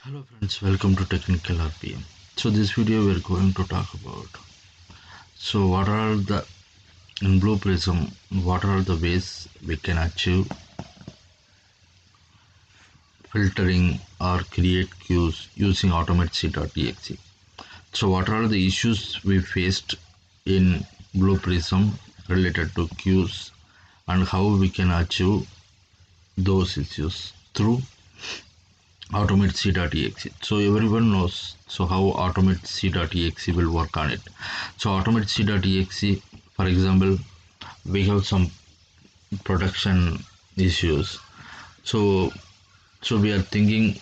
Hello friends, welcome to Technical RPM. So this video we are going to talk about what are the in Blue Prism, what are the ways we can achieve filtering or create queues using automate.c.exe. So what are the issues we faced in Blue Prism related to queues and how we can achieve those issues through automate.c.exe. So everyone knows how automate.c.exe will work on it. So automate.c.exe, for example, we have some production issues. So we are thinking,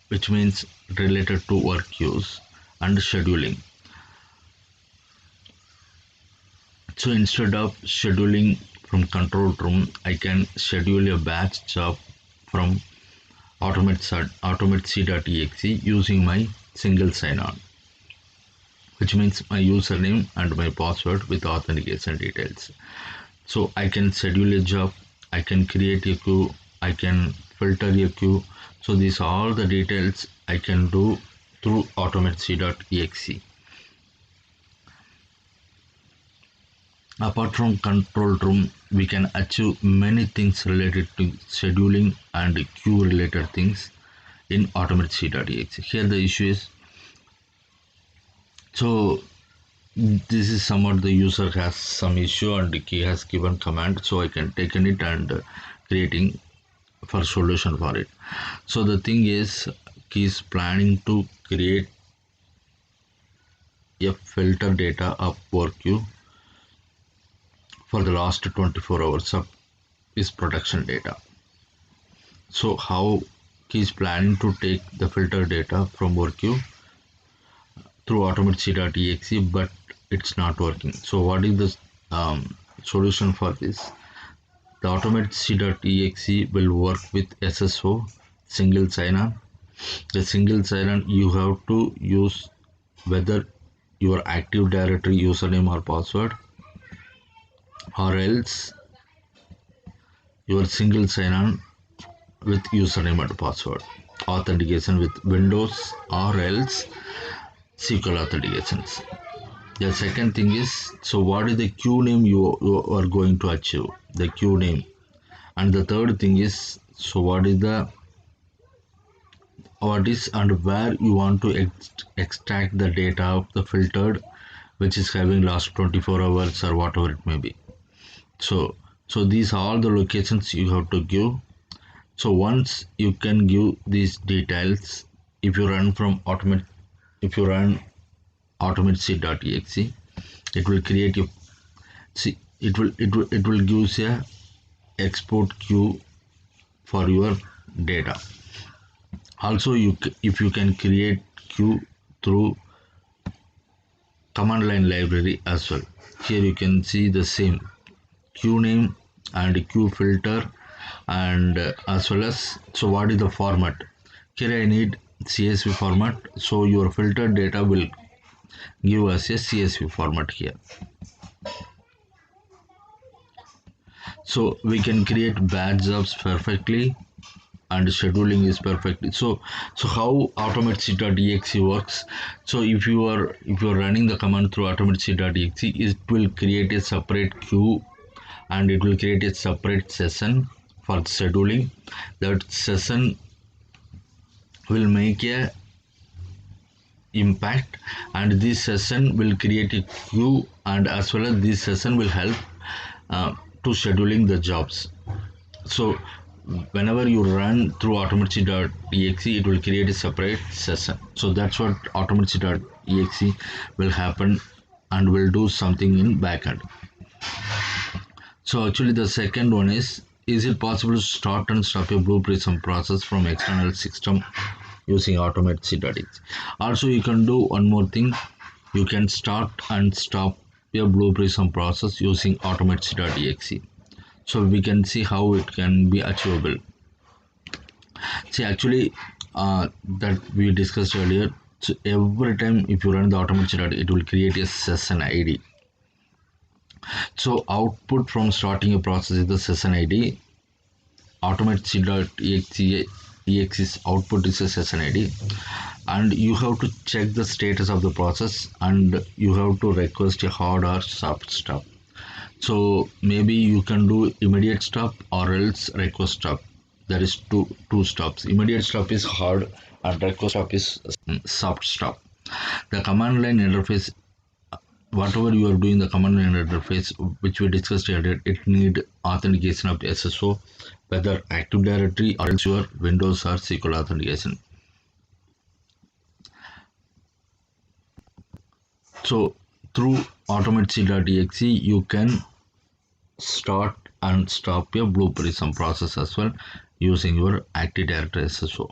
which means related to work queues and scheduling. So instead of scheduling from control room, I can schedule a batch job from automate.c.exe using my single sign-on, which means my username and my password with authentication details. So I can schedule a job, I can create a queue, I can filter a queue. So these are all the details I can do through automate.c.exe. Apart from control room, we can achieve many things related to scheduling and queue related things in automate.c.exe. Here the issue is, so this is somewhat the user has some issue and he has given command, so I can take it and creating for solution for it. So the thing is, he is planning to create a filter data of work queue for the last 24 hours of his production data. So how he is planning to take the filter data from work queue through automate.c.exe, but it's not working. So what is the solution for this? The automate.c.exe will work with SSO, single sign-on. The single sign-on, you have to use whether your Active Directory username or password, or else your single sign-on with username and password, authentication with Windows, or else SQL authentications. The second thing is, so what is the queue name you are going to achieve? The queue name. And the third thing is, so what is and where you want to extract the data of the filtered, which is having last 24 hours or whatever it may be. So these are all the locations you have to give. So once you can give these details, if you run automate.c.exe, it will create a, it will give a export queue for your data. Also, if you can create queue through command line library as well. Here you can see the same queue name and queue filter, and as well as, so what is the format? Here I need CSV format, so your filtered data will give us a CSV format here. So we can create batch jobs perfectly, and scheduling is perfect. So how automate.c.exe works? So if you are running the command through automate.c.exe, it will create a separate queue and it will create a separate session for scheduling. That session will make a impact, and this session will create a queue, and as well as this session will help to scheduling the jobs. So whenever you run through automate.exe, it will create a separate session. So that's what automate.exe will happen and will do something in backend. So actually the second one is it possible to start and stop a Blue Prism process from external system using automate.exe? Also you can do one more thing, you can start and stop a Blue Prism process using automate.exe. So we can see how it can be achievable. See, actually that we discussed earlier, so every time if you run the automate.exe, it will create a session ID. So output from starting a process is the session ID. Automate.exe session.exe's output is a session ID, and you have to check the status of the process, and you have to request a hard or soft stop. So maybe you can do immediate stop or else request stop. There is two stops. Immediate stop is hard and request stop is soft stop. The command line interface, whatever you are doing, the command line interface which we discussed earlier, it need authentication of the SSO, whether Active Directory or else your Windows or SQL authentication. So through automate.exe you can start and stop your Blue Prism process as well using your Active Directory SSO.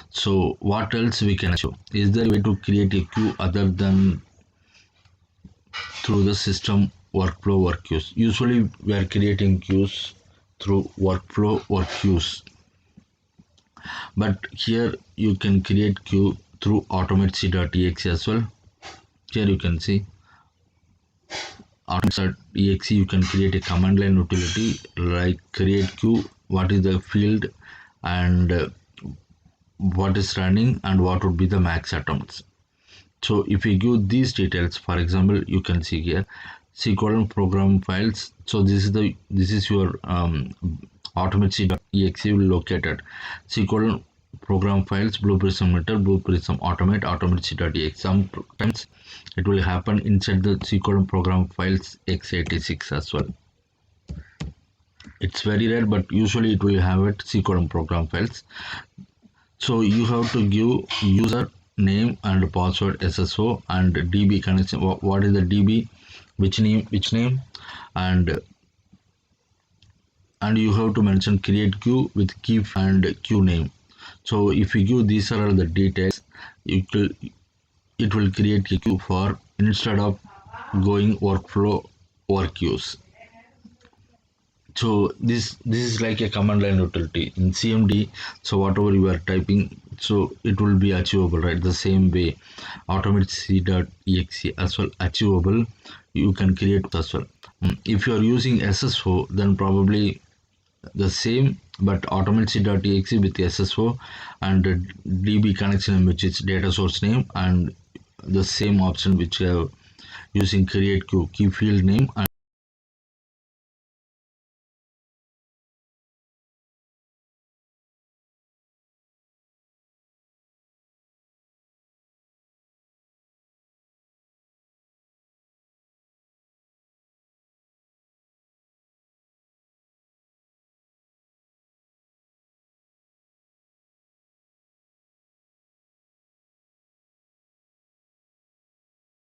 So what else we can achieve? Is there a way to create a queue other than through the system workflow or queues? Usually we are creating queues through workflow or queues, but here you can create queue through automate.exe as well. Here you can see automate.exe, you can create a command line utility like create queue, what is the field, and what is running, and what would be the max attempts. So if you give these details, for example, you can see here SQL program files. So this is your automate.exe will located SQL program files, Blue Prism meter, Blue Prism automate.exe. Sometimes it will happen inside the SQL program files x86 as well. It's very rare, but usually it will have it SQL program files. So you have to give user name and password SSO and DB connection. What is the DB, which name, and you have to mention create queue with key and queue name. So if you give these are all the details, it will create a queue for instead of going workflow or queues. So this is like a command line utility in CMD. So whatever you are typing, so it will be achievable, right? The same way automate.c.exe as well achievable, you can create as well. If you are using SSO, then probably the same, but automate.exe with SSO and DB connection, which is data source name, and the same option which using create queue, key field name